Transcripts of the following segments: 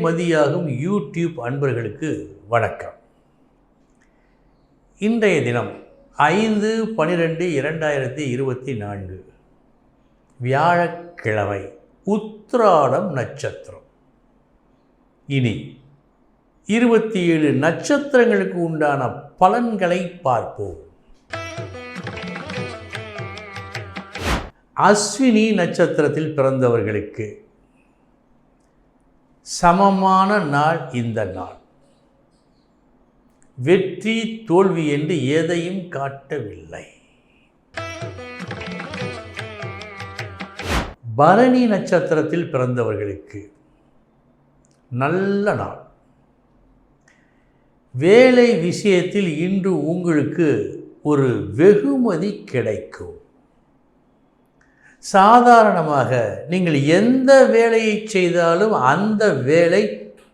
மதியாகும் YouTube அன்பர்களுக்கு வணக்கம். இன்றைய தினம் 5/12/2024 வியாழக்கிழமை, உத்திராடம் நட்சத்திரம். இனி 27 நட்சத்திரங்களுக்கு உண்டான பலன்களை பார்ப்போம். அஸ்வினி நட்சத்திரத்தில் பிறந்தவர்களுக்கு சமமான நாள் இந்த நாள். வெற்றி தோல்வி என்று எதையும் காட்டவில்லை. பரணி நட்சத்திரத்தில் பிறந்தவர்களுக்கு நல்ல நாள். வேலை விஷயத்தில் இன்று உங்களுக்கு ஒரு வெகுமதி கிடைக்கும். சாதாரணமாக நீங்கள் எந்த வேலையை செய்தாலும் அந்த வேலை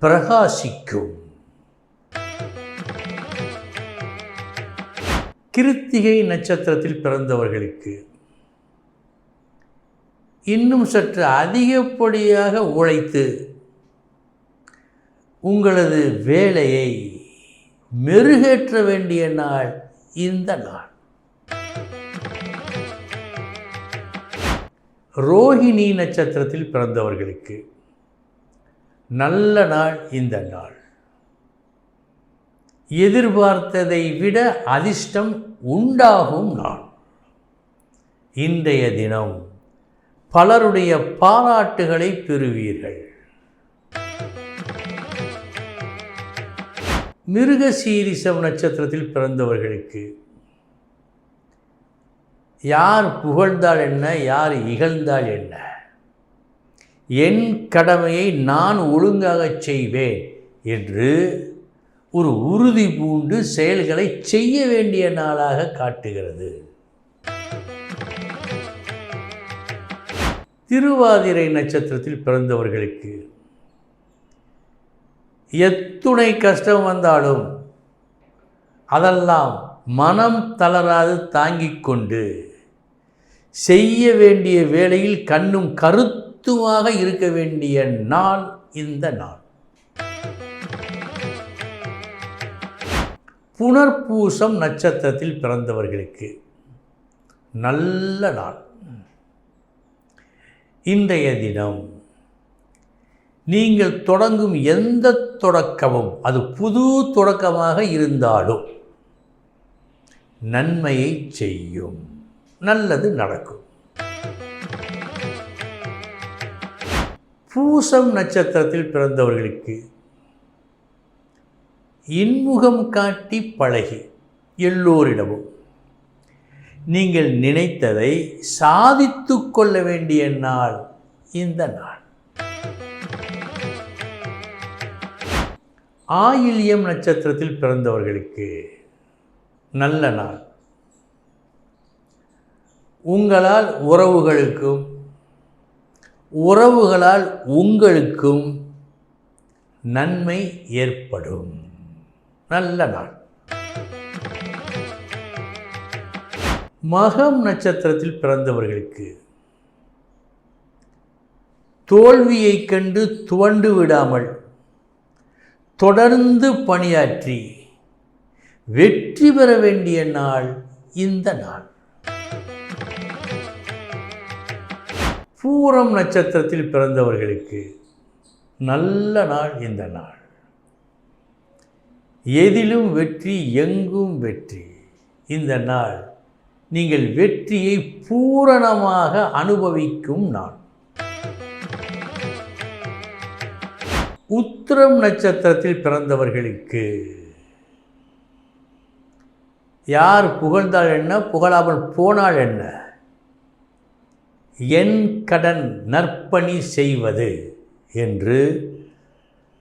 பிரகாசிக்கும். கிருத்திகை நட்சத்திரத்தில் பிறந்தவர்களுக்கு இன்னும் சற்று அதிகப்படியாக உழைத்து உங்களது வேலையை மெருகேற்ற வேண்டிய நாள் இந்த நாள். ரோஹிணி நட்சத்திரத்தில் பிறந்தவர்களுக்கு நல்ல நாள் இந்த நாள். எதிர்பார்த்ததை விட அதிர்ஷ்டம் உண்டாகும் நாள். இன்றைய தினம் பலருடைய பாராட்டுகளை பெறுவீர்கள். மிருகசீரிஷம் நட்சத்திரத்தில் பிறந்தவர்களுக்கு யார் புகழ்ந்தால் என்ன, யார் இகழ்ந்தால் என்ன, என் கடமையை நான் ஒழுங்காக செய்வேன் என்று ஒரு உறுதி பூண்டு செயல்களை செய்ய வேண்டிய நாளாக காட்டுகிறது. திருவாதிரை நட்சத்திரத்தில் பிறந்தவர்களுக்கு எத்துணை கஷ்டம் வந்தாலும் அதெல்லாம் மனம் தளராது தாங்கிக் கொண்டு செய்ய வேண்டிய வேளையில் கண்ணும் கருத்துமாக இருக்க வேண்டிய நாள் இந்த நாள். புனர்பூசம் நட்சத்திரத்தில் பிறந்தவர்களுக்கு நல்ல நாள். இன்றைய தினம் நீங்கள் தொடங்கும் எந்த தொடக்கமும் அது புது தொடக்கமாக இருந்தாலும் நன்மையை செய்யும், நல்லது நடக்கும். பூசம் நட்சத்திரத்தில் பிறந்தவர்களுக்கு இன்முகம் காட்டி பழகி எல்லோரிடமும் நீங்கள் நினைத்ததை சாதித்து கொள்ள வேண்டிய நாள் இந்த நாள். ஆயில்யம் நட்சத்திரத்தில் பிறந்தவர்களுக்கு நல்ல நாள். உங்களால் உறவுகளுக்கும் உறவுகளால் உங்களுக்கும் நன்மை ஏற்படும் நல்ல நாள். மகம் நட்சத்திரத்தில் பிறந்தவர்களுக்கு தோல்வியை கண்டு துவண்டு விடாமல் தொடர்ந்து பணியாற்றி வெற்றி பெற வேண்டிய நாள் இந்த நாள். பூரம் நட்சத்திரத்தில் பிறந்தவர்களுக்கு நல்ல நாள் இந்த நாள். எதிலும் வெற்றி, எங்கும் வெற்றி. இந்த நாள் நீங்கள் வெற்றியை பூரணமாக அனுபவிக்கும் நாள். உத்திரம் நட்சத்திரத்தில் பிறந்தவர்களுக்கு யார் புகழ்ந்தால் என்ன, புகழாமல் போனால் என்ன, என் கடன் நற்பணி செய்வது என்று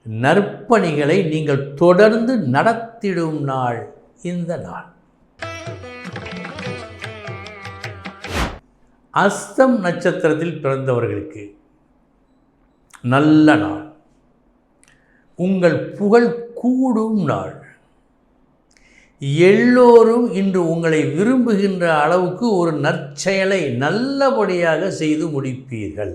நற்பணிகளை நீங்கள் தொடர்ந்து நடத்திடும் நாள் இந்த நாள். அஸ்தம் நட்சத்திரத்தில் பிறந்தவர்களுக்கு நல்ல நாள். உங்கள் புகழ் கூடும் நாள். எல்லோரும் இன்று உங்களை விரும்புகின்ற அளவுக்கு ஒரு நற்செயலை நல்லபடியாக செய்து முடிப்பீர்கள்.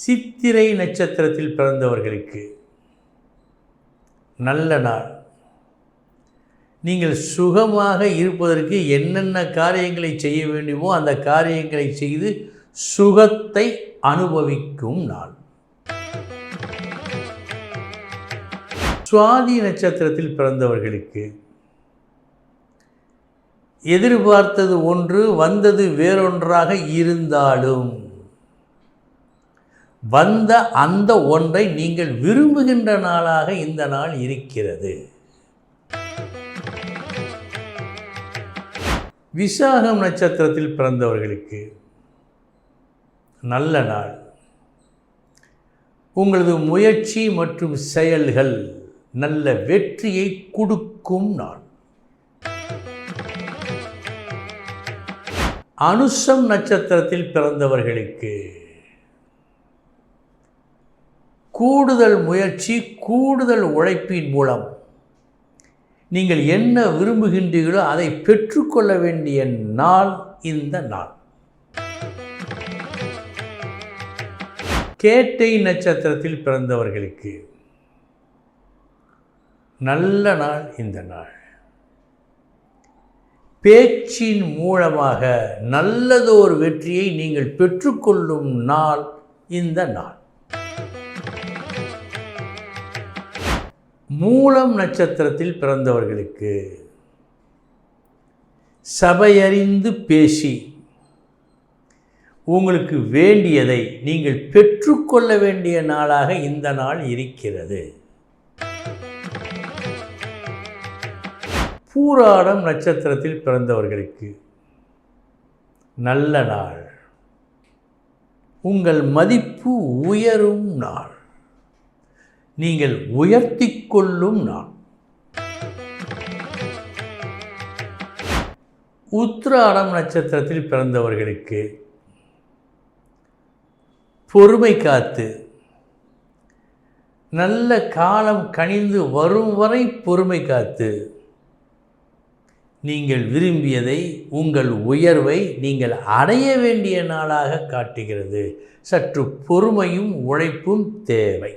சித்திரை நட்சத்திரத்தில் பிறந்தவர்களுக்கு நல்ல நாள். நீங்கள் சுகமாக இருப்பதற்கு என்னென்ன காரியங்களை செய்ய வேண்டுமோ அந்த காரியங்களை செய்து சுகத்தை அனுபவிக்கும் நாள். சுவாதி நட்சத்திரத்தில் பிறந்தவர்களுக்கு எதிர்பார்த்தது ஒன்று வந்தது வேறொன்றாக இருந்தாலும் வந்த அந்த ஒன்றை நீங்கள் விரும்புகின்ற நாளாக இந்த நாள் இருக்கிறது. விசாகம் நட்சத்திரத்தில் பிறந்தவர்களுக்கு நல்ல நாள். உங்களது முயற்சி மற்றும் செயல்கள் நல்ல வெற்றியை கொடுக்கும் நாள். அனுஷம் நட்சத்திரத்தில் பிறந்தவர்களுக்கு கூடுதல் முயற்சி, கூடுதல் உழைப்பின் மூலம் நீங்கள் என்ன விரும்புகின்றீர்களோ அதை பெற்றுக்கொள்ள வேண்டிய நாள் இந்த நாள். கேட்டை நட்சத்திரத்தில் பிறந்தவர்களுக்கு நல்ல நாள் இந்த நாள். பேச்சின் மூலமாக நல்லதொரு வெற்றியை நீங்கள் பெற்றுக்கொள்ளும் நாள் இந்த நாள். மூலம் நட்சத்திரத்தில் பிறந்தவர்களுக்கு சபையறிந்து பேசி உங்களுக்கு வேண்டியதை நீங்கள் பெற்றுக்கொள்ள வேண்டிய நாளாக இந்த நாள் இருக்கிறது. பூராடம் நட்சத்திரத்தில் பிறந்தவர்களுக்கு நல்ல நாள். உங்கள் மதிப்பு உயரும் நாள். நீங்கள் உயர்த்தி கொள்ளும் நாள். உத்திராடம் நட்சத்திரத்தில் பிறந்தவர்களுக்கு பொறுமை காத்து நல்ல காலம் கனிந்து வரும் வரை பொறுமை காத்து நீங்கள் விரும்பியதை, உங்கள் உயர்வை நீங்கள் அடைய வேண்டிய நாளாக காட்டுகிறது. சற்று பொறுமையும் உழைப்பும் தேவை.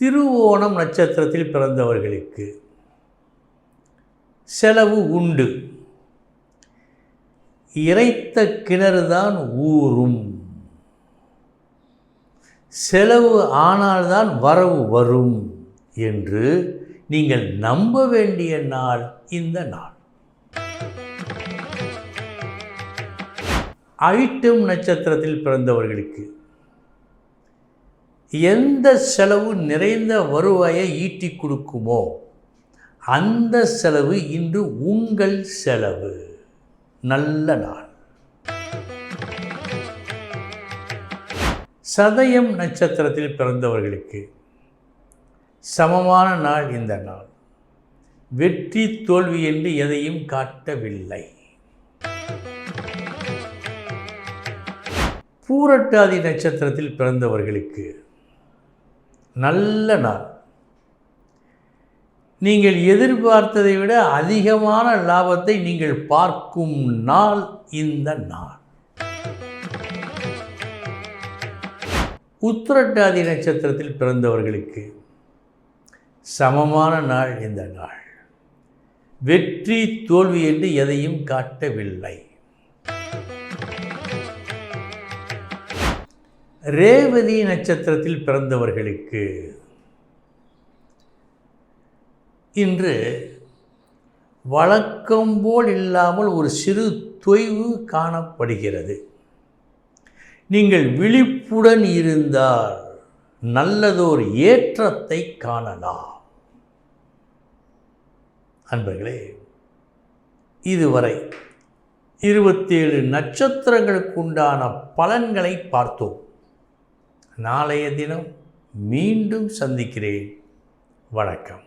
திருவோணம் நட்சத்திரத்தில் பிறந்தவர்களுக்கு செலவு உண்டு. இறைத்த கிணறுதான் ஊறும். செலவு ஆனால்தான் வரவு வரும் என்று நீங்கள் நம்ப வேண்டிய நாள் இந்த நாள். அவிட்டம் நட்சத்திரத்தில் பிறந்தவர்களுக்கு எந்த செலவு நிறைந்த வருவாயை ஈட்டி கொடுக்குமோ அந்த செலவு இன்று உங்கள் செலவு. நல்ல நாள். சதயம் நட்சத்திரத்தில் பிறந்தவர்களுக்கு சமமான நாள் இந்த நாள். வெற்றி தோல்வி என்று எதையும் காட்டவில்லை. பூரட்டாதி நட்சத்திரத்தில் பிறந்தவர்களுக்கு நல்ல நாள். நீங்கள் எதிர்பார்த்ததை விட அதிகமான லாபத்தை நீங்கள் பார்க்கும் நாள் இந்த நாள். உத்திரட்டாதி நட்சத்திரத்தில் பிறந்தவர்களுக்கு சமமான நாள் இந்த நாள். வெற்றி தோல்வி என்று எதையும் காட்டவில்லை. ரேவதி நட்சத்திரத்தில் பிறந்தவர்களுக்கு இன்று வழக்கம் போல் இல்லாமல் ஒரு சிறு தொய்வு காணப்படுகிறது. நீங்கள் விழிப்புடன் இருந்தால் நல்லதொரு ஏற்றத்தை காணலாம். அன்பர்களே, இதுவரை 27 நட்சத்திரங்களுக்குண்டான பலன்களை பார்த்தோம். நாளைய தினம் மீண்டும் சந்திக்கிறேன். வணக்கம்.